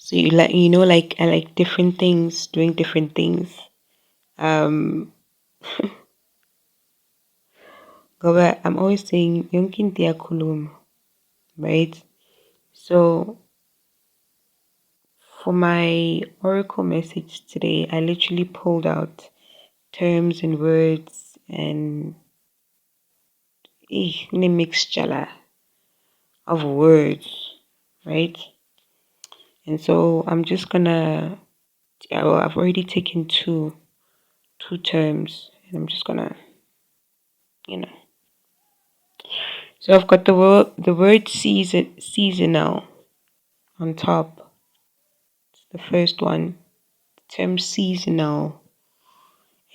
So like I like different things, doing different things. Um, Goba, I'm always saying yonkin kulum, right? So for my oracle message today, I literally pulled out terms and words and a mixture of words, right? And so I'm just gonna. Well, I've already taken two terms, and I'm just gonna, you know. So I've got the word seasonal on top. It's the first one. The term seasonal,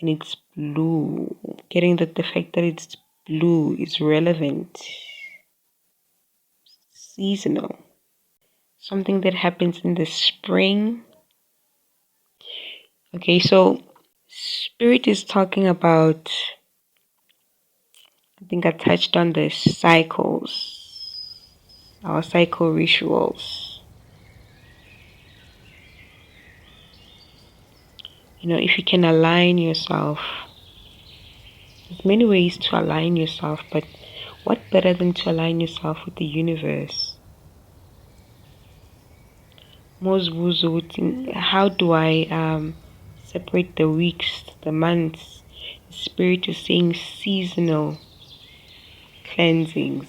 and it's blue. Getting that the fact that it's blue is relevant. Seasonal. Something that happens in the spring. Okay, so Spirit is talking about, I think I touched on the cycles, our cycle rituals. If you can align yourself, there's many ways to align yourself, but what better than to align yourself with the universe? How do I separate the weeks, the months? The Spirit is saying seasonal cleansings.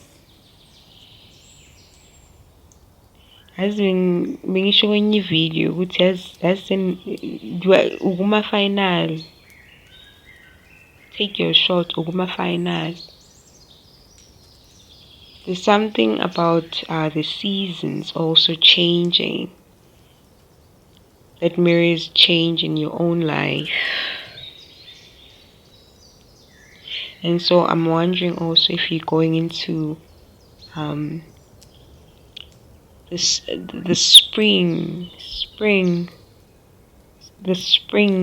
As in bengisho kwenye video ukuthi as in ukuma final, take your shot ukuma final. There's something about the seasons also changing that mirrors change in your own life. And so I'm wondering also if you're going into um, the spring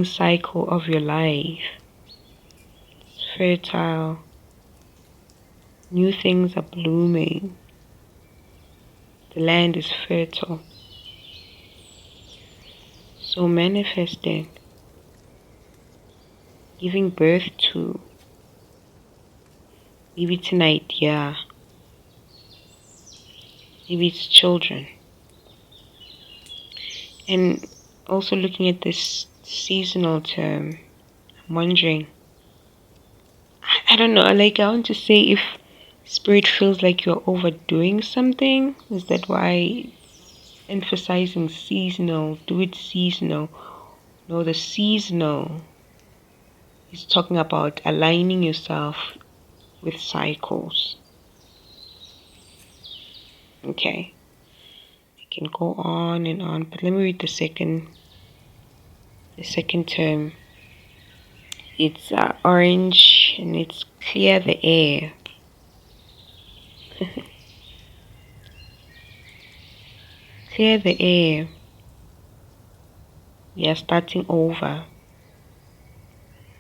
cycle of your life. It's fertile. New things are blooming. The land is fertile. So manifesting, giving birth to, maybe it's an idea, maybe it's children. And also looking at this seasonal term, I'm wondering, I don't know, like I want to say if Spirit feels like you're overdoing something, is that why emphasizing seasonal, do it seasonal? No, the seasonal is talking about aligning yourself with cycles. Okay, I can go on and on, but let me read the second term. It's orange and it's clear the air. Clear the air. We are starting over.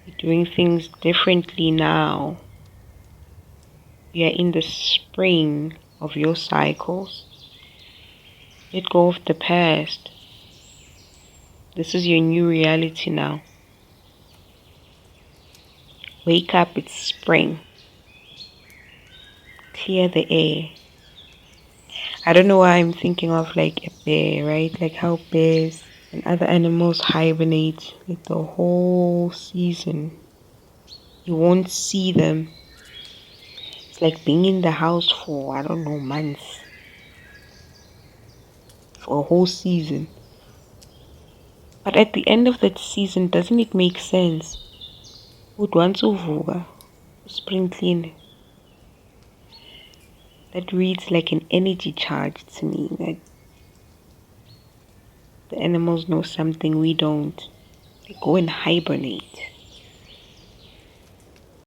We're doing things differently now. We are in the spring of your cycles. Let go of the past. This is your new reality now. Wake up, it's spring. Clear the air. I don't know why I'm thinking of like a bear, right? Like how bears and other animals hibernate like the whole season. You won't see them. It's like being in the house for, I don't know, months. For a whole season. But at the end of that season, doesn't it make sense? Would want to vuga, spring clean. That reads like an energy charge to me. That the animals know something we don't. They go and hibernate.